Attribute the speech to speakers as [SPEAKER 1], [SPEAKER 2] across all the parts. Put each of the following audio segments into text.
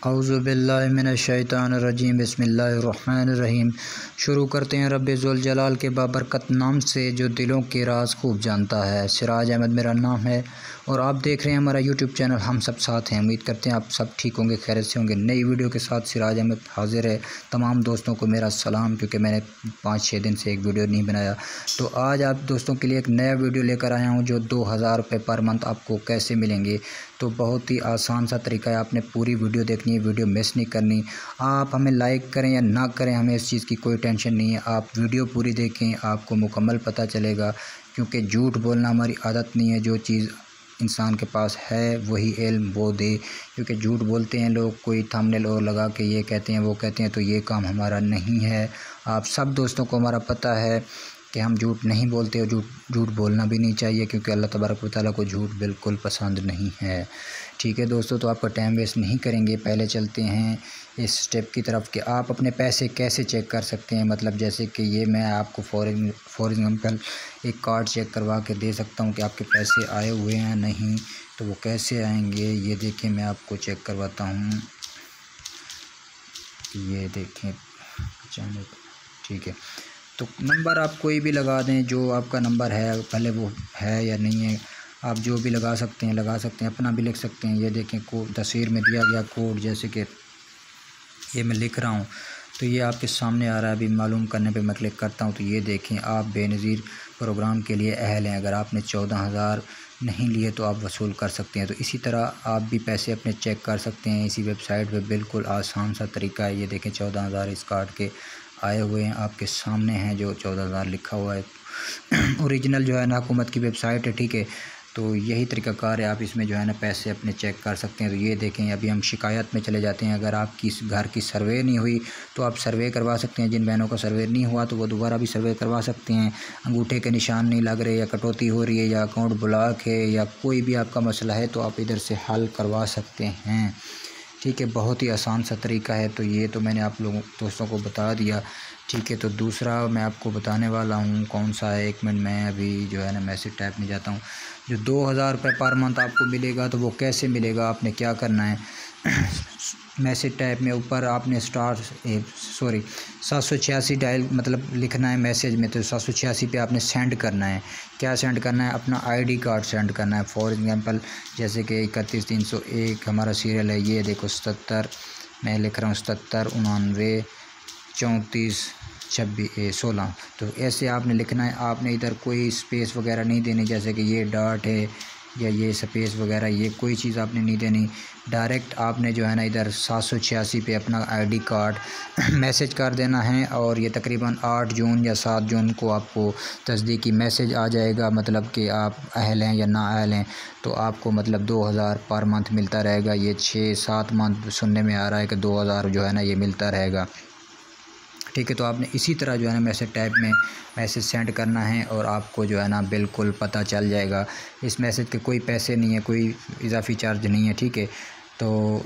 [SPEAKER 1] औज़ुबिल्लाहिमिनश्शैतानिर्रजीम बिस्मिल्लाहिर्रहमानिर्रहीम। शुरू करते हैं रब्बे ज़ुल जलाल के बाबरकत नाम से जो दिलों के राज खूब जानता है। सिराज अहमद मेरा नाम है और आप देख रहे हैं हमारा यूट्यूब चैनल हम सब साथ हैं। उम्मीद करते हैं आप सब ठीक होंगे, खैरियत से होंगे। नई वीडियो के साथ सिराज अहमद हाजिर है। तमाम दोस्तों को मेरा सलाम, क्योंकि मैंने 5-6 दिन से एक वीडियो नहीं बनाया, तो आज आप दोस्तों के लिए एक नया वीडियो लेकर आया हूं जो 2000 रुपये पर मंथ आपको कैसे मिलेंगे। तो बहुत ही आसान सा तरीका है, आपने पूरी वीडियो देखनी है, वीडियो मिस नहीं करनी। आप हमें लाइक करें या ना करें, हमें इस चीज़ की कोई टेंशन नहीं है। आप वीडियो पूरी देखें, आपको मुकम्मल पता चलेगा, क्योंकि झूठ बोलना हमारी आदत नहीं है। जो चीज़ इंसान के पास है वही इल्म वो दे, क्योंकि झूठ बोलते हैं लोग, कोई थंबनेल और लगा के ये कहते हैं वो कहते हैं, तो ये काम हमारा नहीं है। आप सब दोस्तों को हमारा पता है कि हम झूठ नहीं बोलते और झूठ बोलना भी नहीं चाहिए, क्योंकि अल्लाह तबारक व तआला को झूठ बिल्कुल पसंद नहीं है। ठीक है दोस्तों, तो आपका टाइम वेस्ट नहीं करेंगे, पहले चलते हैं इस स्टेप की तरफ कि आप अपने पैसे कैसे चेक कर सकते हैं। मतलब जैसे कि ये मैं आपको फॉर एग्जाम्पल एक कार्ड चेक करवा के दे सकता हूँ कि आपके पैसे आए हुए हैं नहीं, तो वो कैसे आएंगे ये देखें, मैं आपको चेक करवाता हूँ। ये देखें, ठीक है, तो नंबर आप कोई भी लगा दें, जो आपका नंबर है पहले वो है या नहीं है, आप जो भी लगा सकते हैं, अपना भी लिख सकते हैं। ये देखें कोड तस्वीर में दिया गया कोड, जैसे कि ये मैं लिख रहा हूँ, तो ये आपके सामने आ रहा है। अभी मालूम करने पे मैं क्लिक करता हूँ, तो ये देखें आप बेनज़ीर प्रोग्राम के लिए अहल हैं। अगर आपने 14,000 नहीं लिए तो आप वसूल कर सकते हैं। तो इसी तरह आप भी पैसे अपने चेक कर सकते हैं इसी वेबसाइट पे। बिल्कुल आसान सा तरीका है। ये देखें 14,000 इस कार्ड के आए हुए हैं, आपके सामने हैं जो 14,000 लिखा हुआ है। ओरिजिनल जो है ना हुकूमत की वेबसाइट है, ठीक है। तो यही तरीक़ाकार है, आप इसमें जो है ना पैसे अपने चेक कर सकते हैं। तो ये देखें, अभी हम शिकायत में चले जाते हैं। अगर आपकी इस घर की सर्वे नहीं हुई तो आप सर्वे करवा सकते हैं। जिन बहनों का सर्वे नहीं हुआ तो वो दोबारा भी सर्वे करवा सकते हैं। अंगूठे के निशान नहीं लग रहे, या कटौती हो रही है, या अकाउंट ब्लॉक है, या कोई भी आपका मसला है, तो आप इधर से हल करवा सकते हैं। ठीक है, बहुत ही आसान सा तरीका है। तो ये तो मैंने आप लोगों दोस्तों को बता दिया, ठीक है। तो दूसरा मैं आपको बताने वाला हूँ कौन सा है। 1 मिनट, मैं अभी जो है ना मैसेज टाइप में जाता हूँ। जो 2000 रुपये पर मंथ आपको मिलेगा, तो वो कैसे मिलेगा, आपने क्या करना है। मैसेज टाइप में ऊपर आपने 786 डायल मतलब लिखना है मैसेज में, तो 786 पे आपने सेंड करना है। क्या सेंड करना है, अपना आईडी कार्ड सेंड करना है। फॉर एग्जांपल जैसे कि 31301 हमारा सीरियल है, ये देखो 77, मैं लिख रहा हूँ 77 99 34 26 16। तो ऐसे आपने लिखना है। आपने इधर कोई स्पेस वगैरह नहीं देनी, जैसे कि ये डॉट है या ये स्पेस वगैरह, ये कोई चीज़ आपने नहीं देनी। डायरेक्ट आपने जो है ना इधर 786 पे अपना आईडी कार्ड मैसेज कर देना है, और ये तकरीबन 8 जून या 7 जून को आपको तस्दीकी मैसेज आ जाएगा, मतलब कि आप अहल हैं या ना अहल हैं। तो आपको मतलब 2000 पर मंथ मिलता रहेगा। ये 6-7 मंथ सुनने में आ रहा है कि 2000 जो है ना ये मिलता रहेगा, ठीक है। तो आपने इसी तरह जो है ना मैसेज टाइप में मैसेज सेंड करना है, और आपको जो है ना बिल्कुल पता चल जाएगा। इस मैसेज के कोई पैसे नहीं है, कोई इजाफी चार्ज नहीं है, ठीक है। तो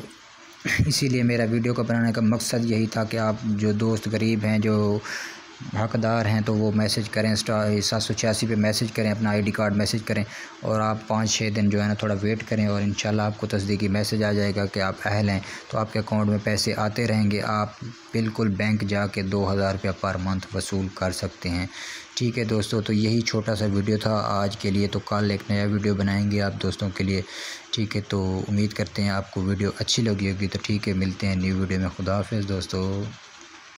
[SPEAKER 1] इसीलिए मेरा वीडियो का बनाने का मकसद यही था कि आप जो दोस्त गरीब हैं, जो हकदार हैं, तो वो मैसेज करें, 786 पे मैसेज करें, अपना आईडी कार्ड मैसेज करें, और आप 5-6 दिन जो है ना थोड़ा वेट करें, और इंशाल्लाह आपको तस्दीकी मैसेज आ जाएगा कि आप अहल हैं। तो आपके अकाउंट में पैसे आते रहेंगे। आप बिल्कुल बैंक जाके 2000 रुपया पर मंथ वसूल कर सकते हैं, ठीक है दोस्तों। तो यही छोटा सा वीडियो था आज के लिए। तो कल एक नया वीडियो बनाएंगे आप दोस्तों के लिए, ठीक है। तो उम्मीद करते हैं आपको वीडियो अच्छी लगी होगी। तो ठीक है, मिलते हैं न्यू वीडियो में। खुदा हाफिज़ दोस्तों।